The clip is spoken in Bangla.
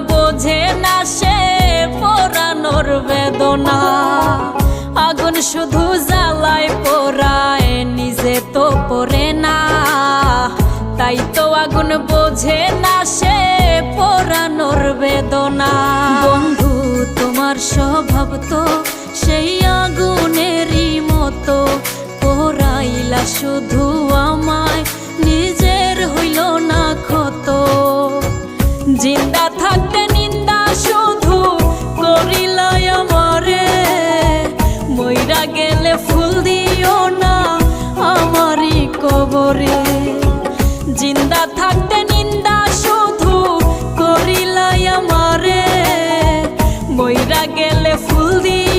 বোঝে না সে পোড়ানোর বেদনা। আগুন শুধু জ্বালায় পোড়ায়, নিজে তো পড়ে না। তাই তো আগুন বোঝে না সে পোড়ানোর বেদনা। বন্ধু তোমার স্বভাব তো সেই আগুনেরই মতো, পোড়াইলা শুধু আমায়, নিজের হইল না ক্ষত। জিন্দা থাকতে নিন্দা শুধু করিলাই আমারে, মইরা গেলে ফুল দিও না আমারই কবরে। জিন্দা থাকতে নিন্দা শুধু করিলাই আমারে, মইরা গেলে ফুল দিও